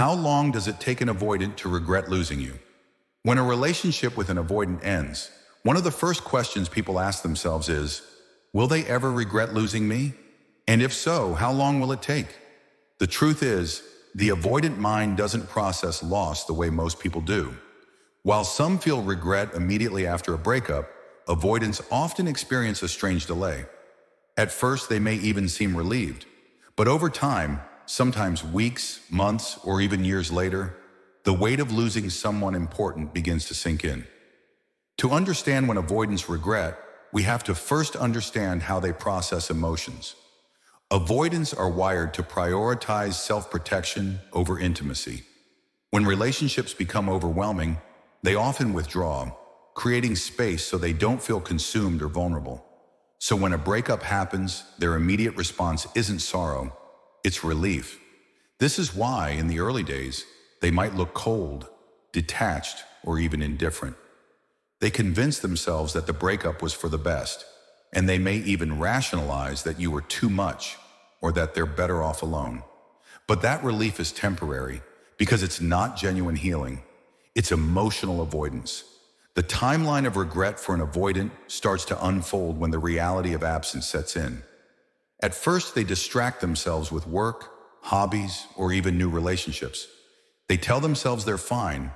How long does it take an avoidant to regret losing you? When a relationship with an avoidant ends, one of the first questions people ask themselves is, will they ever regret losing me? And if so, how long will it take? The truth is, the avoidant mind doesn't process loss the way most people do. While some feel regret immediately after a breakup, avoidants often experience a strange delay. At first, they may even seem relieved, but over time, sometimes weeks, months, or even years later, the weight of losing someone important begins to sink in. To understand when avoidants regret, we have to first understand how they process emotions. Avoidants are wired to prioritize self-protection over intimacy. When relationships become overwhelming, they often withdraw, creating space so they don't feel consumed or vulnerable. So when a breakup happens, their immediate response isn't sorrow, it's relief. This is why, in the early days, they might look cold, detached, or even indifferent. They convince themselves that the breakup was for the best, and they may even rationalize that you were too much or that they're better off alone. But that relief is temporary because it's not genuine healing. It's emotional avoidance. The timeline of regret for an avoidant starts to unfold when the reality of absence sets in. At first, they distract themselves with work, hobbies, or even new relationships. They tell themselves they're fine,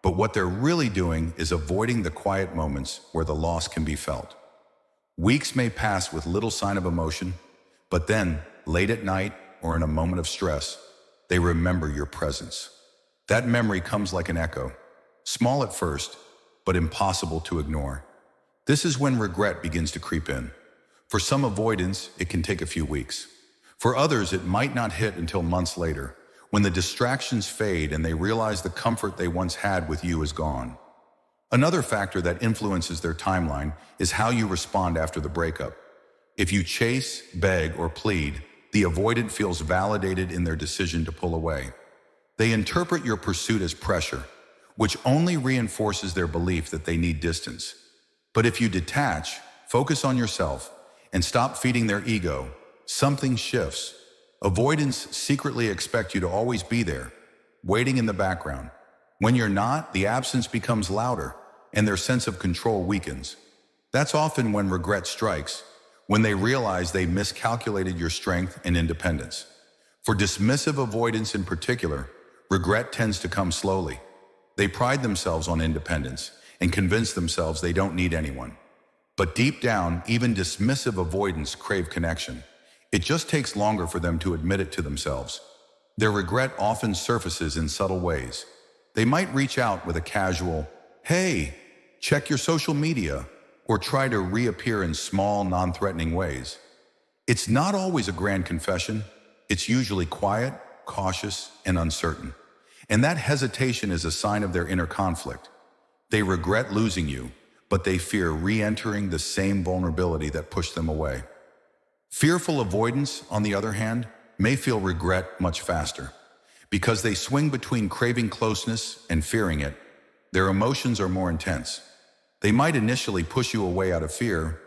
but what they're really doing is avoiding the quiet moments where the loss can be felt. Weeks may pass with little sign of emotion, but then, late at night or in a moment of stress, they remember your presence. That memory comes like an echo, small at first, but impossible to ignore. This is when regret begins to creep in. For some avoidants, it can take a few weeks. For others, it might not hit until months later, when the distractions fade and they realize the comfort they once had with you is gone. Another factor that influences their timeline is how you respond after the breakup. If you chase, beg, or plead, the avoidant feels validated in their decision to pull away. They interpret your pursuit as pressure, which only reinforces their belief that they need distance. But if you detach, focus on yourself, and stop feeding their ego, something shifts. Avoidants secretly expect you to always be there, waiting in the background. When you're not, the absence becomes louder, and their sense of control weakens. That's often when regret strikes, when they realize they miscalculated your strength and independence. For dismissive avoidants in particular, regret tends to come slowly. They pride themselves on independence and convince themselves they don't need anyone. But deep down, even dismissive avoidants crave connection. It just takes longer for them to admit it to themselves. Their regret often surfaces in subtle ways. They might reach out with a casual, "Hey, check your social media," or try to reappear in small, non-threatening ways. It's not always a grand confession. It's usually quiet, cautious, and uncertain. And that hesitation is a sign of their inner conflict. They regret losing you, but they fear re-entering the same vulnerability that pushed them away. Fearful avoidants, on the other hand, may feel regret much faster. Because they swing between craving closeness and fearing it, their emotions are more intense. They might initially push you away out of fear,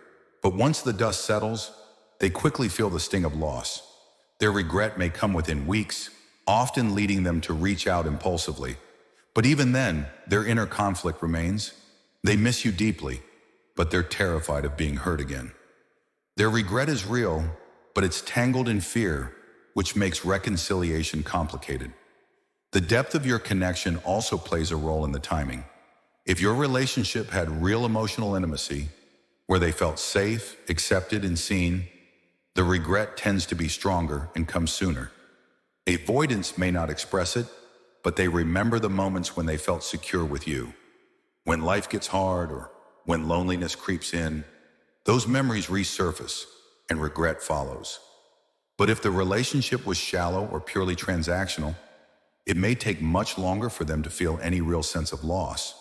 but once the dust settles, they quickly feel the sting of loss. Their regret may come within weeks, often leading them to reach out impulsively. But even then, their inner conflict remains. They miss you deeply, but they're terrified of being hurt again. Their regret is real, but it's tangled in fear, which makes reconciliation complicated. The depth of your connection also plays a role in the timing. If your relationship had real emotional intimacy, where they felt safe, accepted, and seen, the regret tends to be stronger and comes sooner. Avoidants may not express it, but they remember the moments when they felt secure with you. When life gets hard or when loneliness creeps in, those memories resurface and regret follows. But if the relationship was shallow or purely transactional, it may take much longer for them to feel any real sense of loss.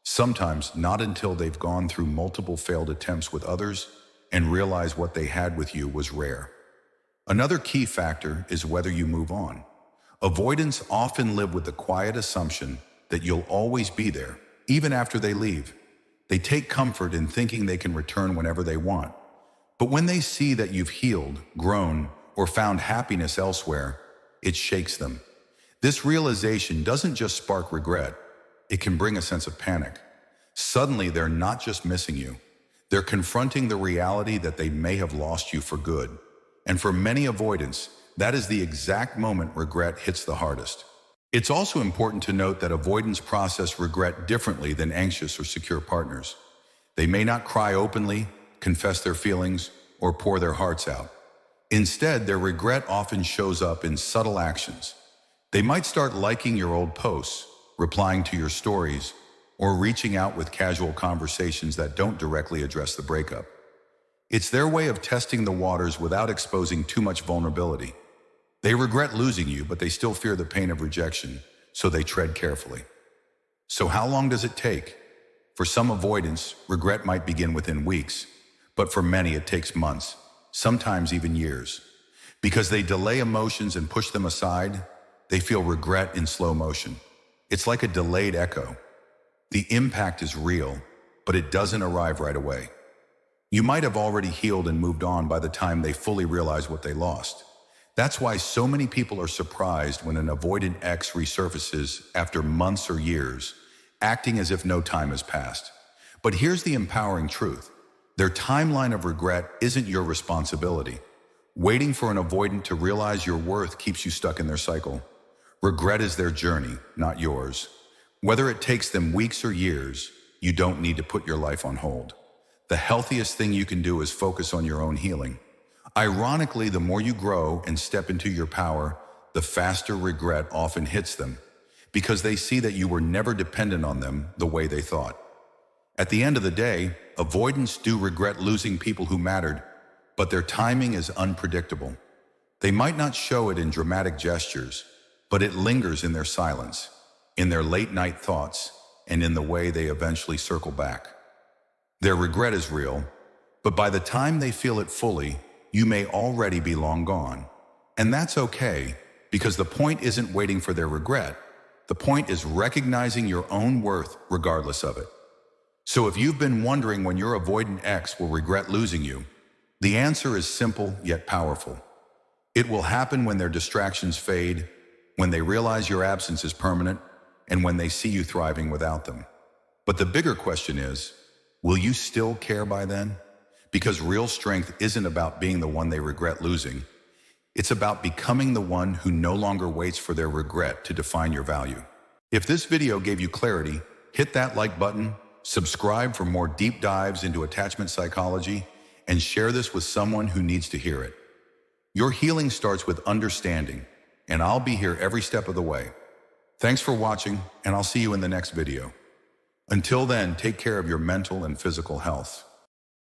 Sometimes not until they've gone through multiple failed attempts with others and realize what they had with you was rare. Another key factor is whether you move on. Avoidants often live with the quiet assumption that you'll always be there, even after they leave. They take comfort in thinking they can return whenever they want. But when they see that you've healed, grown, or found happiness elsewhere, it shakes them. This realization doesn't just spark regret, it can bring a sense of panic. Suddenly, they're not just missing you. They're confronting the reality that they may have lost you for good. And for many avoidants, that is the exact moment regret hits the hardest. It's also important to note that avoidants process regret differently than anxious or secure partners. They may not cry openly, confess their feelings, or pour their hearts out. Instead, their regret often shows up in subtle actions. They might start liking your old posts, replying to your stories, or reaching out with casual conversations that don't directly address the breakup. It's their way of testing the waters without exposing too much vulnerability. They regret losing you, but they still fear the pain of rejection, so they tread carefully. So how long does it take? For some avoidants, regret might begin within weeks, but for many it takes months, sometimes even years. Because they delay emotions and push them aside, they feel regret in slow motion. It's like a delayed echo. The impact is real, but it doesn't arrive right away. You might have already healed and moved on by the time they fully realize what they lost. That's why so many people are surprised when an avoidant ex resurfaces after months or years, acting as if no time has passed. But here's the empowering truth. Their timeline of regret isn't your responsibility. Waiting for an avoidant to realize your worth keeps you stuck in their cycle. Regret is their journey, not yours. Whether it takes them weeks or years, you don't need to put your life on hold. The healthiest thing you can do is focus on your own healing. Ironically, the more you grow and step into your power, the faster regret often hits them, because they see that you were never dependent on them the way they thought. At the end of the day, avoidants do regret losing people who mattered, but their timing is unpredictable. They might not show it in dramatic gestures, but it lingers in their silence, in their late-night thoughts, and in the way they eventually circle back. Their regret is real, but by the time they feel it fully, you may already be long gone. And that's okay, because the point isn't waiting for their regret. The point is recognizing your own worth regardless of it. So if you've been wondering when your avoidant ex will regret losing you, the answer is simple yet powerful. It will happen when their distractions fade, when they realize your absence is permanent, and when they see you thriving without them. But the bigger question is, will you still care by then? Because real strength isn't about being the one they regret losing. It's about becoming the one who no longer waits for their regret to define your value. If this video gave you clarity, hit that like button, subscribe for more deep dives into attachment psychology, and share this with someone who needs to hear it. Your healing starts with understanding, and I'll be here every step of the way. Thanks for watching, and I'll see you in the next video. Until then, take care of your mental and physical health.